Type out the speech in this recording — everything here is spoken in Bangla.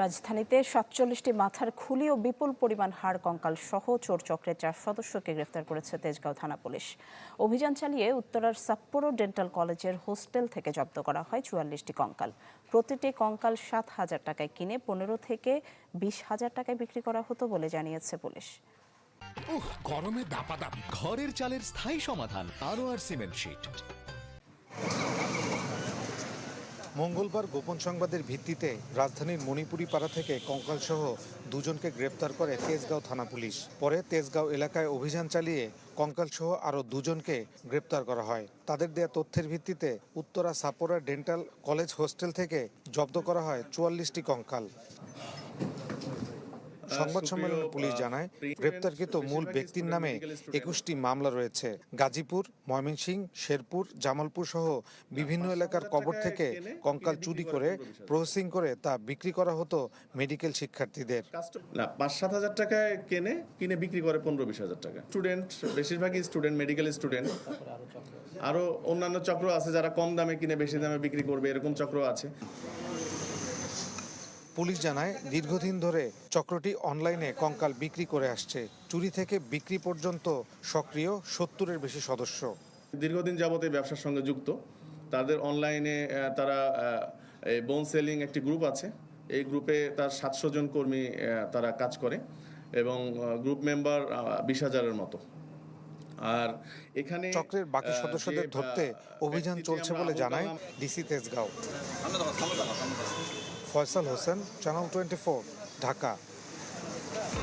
রাজধানীতে ৪৭টি মাথার খুলি ও বিপুল পরিমাণ হাড় কঙ্কাল সহ চোর চক্রের 4 সদস্যকে গ্রেফতার করেছে তেজগাঁও থানা পুলিশ। অভিযান চালিয়ে উত্তরার সাপ্পোরো ডেন্টাল কলেজের হোস্টেল থেকে জব্দ করা হয় ৪৪টি কঙ্কাল। প্রতিটি কঙ্কাল ৭,০০০ টাকায় কিনে ১৫ থেকে ২০,০০০ টাকায় বিক্রি করা হতো বলে জানিয়েছে পুলিশ। গরমে দাপাদাপি ঘরের চালের স্থায়ী সমাধান আনোয়ার সিমেন্ট শীট। মঙ্গলবার গোপন সংবাদের ভিত্তিতে রাজধানীর মণিপুরি পাড়া থেকে কঙ্কালসহ দুজনকে গ্রেপ্তার করে তেজগাঁও থানা পুলিশ। পরে তেজগাঁও এলাকায় অভিযান চালিয়ে কঙ্কালসহ আরও দুজনকে গ্রেপ্তার করা হয়। তাদের দেয়া তথ্যের ভিত্তিতে উত্তরা সাপোরা ডেন্টাল কলেজ হোস্টেল থেকে জব্দ করা হয় ৪৪টি কঙ্কাল। সংবাদ সম্মেলনে পুলিশ জানায়, গ্রেপ্তারকৃত মূল ব্যক্তির নামে ২১টি মামলা রয়েছে। গাজীপুর, ময়মনসিংহ, শেরপুর, জামালপুর সহ বিভিন্ন এলাকার কবর থেকে কঙ্কাল চুরি করে প্রসেসিং করে তা বিক্রি করা হতো মেডিকেল শিক্ষার্থীদের। না, ৫-৭ হাজার টাকায় কিনে বিক্রি করে ১৫-২০ হাজার টাকা। স্টুডেন্ট, বেশিরভাগই স্টুডেন্ট, মেডিকেল স্টুডেন্ট। আরও অন্যান্য চক্র আছে যারা কম দামে কিনে বেশি দামে বিক্রি করবে, এরকম চক্র আছে। পুলিশ জানায়, দীর্ঘদিন ধরে চক্রটি অনলাইনে কঙ্কাল বিক্রি করে আসছে। চুরি থেকে বিক্রি পর্যন্ত সক্রিয় ৭০-এর বেশি সদস্য। দীর্ঘদিন যাবত এই ব্যবসার সঙ্গে যুক্ত। তাদের অনলাইনে তারা বোন সেলিং একটি গ্রুপ আছে। এই গ্রুপে তার ৭০০ জন কর্মী তারা কাজ করে এবং গ্রুপ মেম্বার ২০,০০০-এর মতো। আর এখানে চক্রের বাকি সদস্যদের ধরতে অভিযান চলছে বলে জানায় ডিসি তেজগাঁও। ফয়সাল হোসেন, চ্যানেল 24, ঢাকা।